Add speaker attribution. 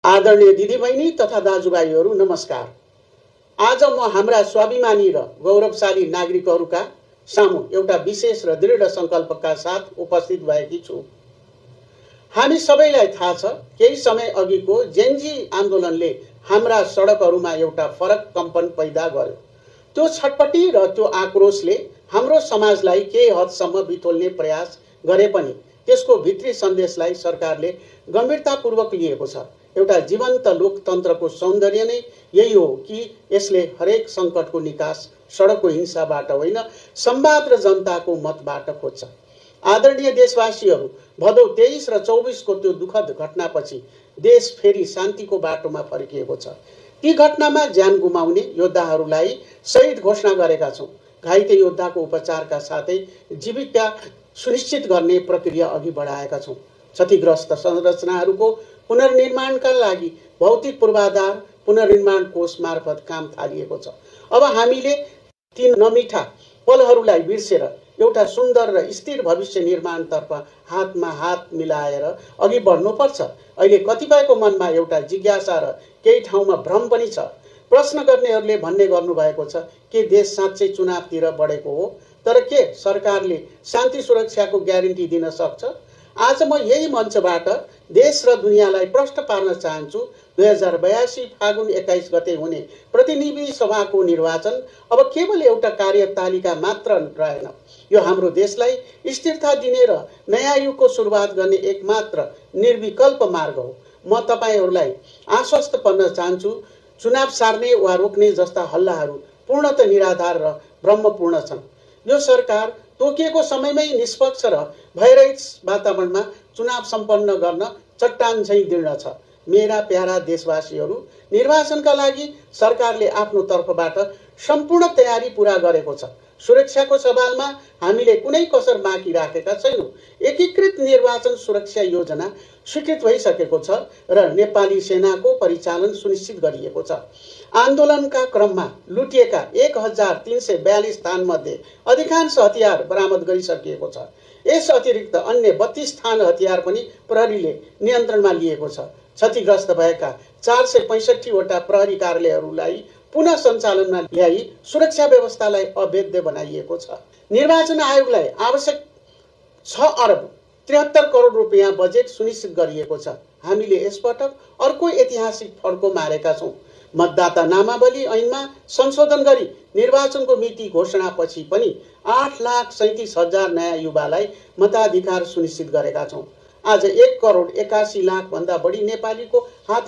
Speaker 1: आदरणीय दिदीबहिनी तथा दाजुभाइहरू नमस्कार। आज म हाम्रा स्वाभिमानी र गौरवशाली नागरिकहरूका सामु एउटा विशेष र दृढ सङ्कल्पका साथ उपस्थित भएकी छु। हामी सबैलाई थाहा छ, केही समय अघिको जेनजी आन्दोलनले हाम्रा सडकहरूमा एउटा फरक कम्पन पैदा गर्यो। त्यो छटपटी र त्यो आक्रोशले हाम्रो समाजलाई केही हदसम्म बिथोल्ने प्रयास गरे पनि त्यसको भित्री सन्देशलाई सरकारले गम्भीरतापूर्वक लिएको छ। एउटा जीवन्त लोकतन्त्रको सौन्दर्य नै यही हो कि यसले हरेक सङ्कटको निकास सडकको हिंसाबाट होइन, संवाद र जनताको मतबाट खोज्छ। आदरणीय देशवासीहरू, भदौ 23 र 24 को त्यो दुःखद घटनापछि देश फेरि शान्तिको बाटोमा फर्किएको छ। ती घटनामा ज्यान गुमाउने योद्धाहरूलाई शहीद घोषणा गरेका छौँ। घाइते योद्धाको उपचारका साथै जीविका सुनिश्चित गर्ने प्रक्रिया अघि बढाएका छौँ। क्षतिग्रस्त संरचनाहरूको पुनर्निर्माणका लागि भौतिक पूर्वाधार पुनर्निर्माण कोष मार्फत काम थालिएको छ। अब हामीले ती नमिठा पलहरूलाई बिर्सेर एउटा सुन्दर र स्थिर भविष्य निर्माणतर्फ हातमा हात मिलाएर अघि बढ्नुपर्छ। अहिले कतिपयको मनमा एउटा जिज्ञासा र केही ठाउँमा भ्रम पनि छ। प्रश्न गर्नेहरूले भन्ने गर्नुभएको छ कि देश साँच्चै चुनावतिर बढेको हो, तर के सरकारले शान्ति सुरक्षाको ग्यारेन्टी दिन सक्छ? आज म यही मञ्चबाट देश र दुनियाँलाई प्रश्न पार्न चाहन्छु। 2082 फागुन 21 गते हुने प्रतिनिधि सभाको निर्वाचन अब केवल एउटा कार्यतालिका मात्र रहेन। यो हाम्रो देशलाई स्थिरता दिने र नयाँ युगको सुरुवात गर्ने एकमात्र निर्विकल्प मार्ग हो। म तपाईहरूलाई आश्वस्त पार्न चाहन्छु, चुनाव सार्ने वा रोक्ने जस्ता हल्लाहरू पूर्णतः निराधार र भ्रमपूर्ण छन्। यो सरकार तोकिएको समयमै निष्पक्ष र भयरहित वातावरणमा चुनाव सम्पन्न गर्न चट्टान झैँ दृढ छ। मेरा प्यारा देशवासीहरू, निर्वाचनका लागि सरकारले आफ्नो तर्फबाट सम्पूर्ण तयारी पूरा गरेको छ। सुरक्षाको सवालमा हामीले कुनै कसर बाँकी राखेका छैनौँ। एकीकृत निर्वाचन सुरक्षा योजना स्वीकृत भइसकेको छ र नेपाली सेनाको परिचालन सुनिश्चित गरिएको छ। आन्दोलनका क्रममा लुटिएका 1342 स्थानमध्ये अधिकांश हतियार बरामद गरिसकिएको छ। यस अतिरिक्त अन्य 32 स्थान हतियार पनि प्रहरीले नियन्त्रणमा लिएको छ। क्षतिग्रस्त भएका 465 वटा प्रहरी कार्यालयहरूलाई पुनः सञ्चालनमा ल्याई सुरक्षा व्यवस्थालाई अभेद्य बनाइएको छ। निर्वाचन आयोगलाई आवश्यक 6 अरब 73 करोड रुपियाँ बजेट सुनिश्चित गरिएको छ। हामीले यसपटक अर्को ऐतिहासिक फड्को मारेका छौँ। मतदाता नामावली ऐनमा संशोधन गरी निर्वाचनको मिति घोषणापछि पनि 8,37,000 नयाँ युवालाई मताधिकार सुनिश्चित गरेका छौँ। आज 1 करोड 81 लाख भन्दा बढी नेपालीको हात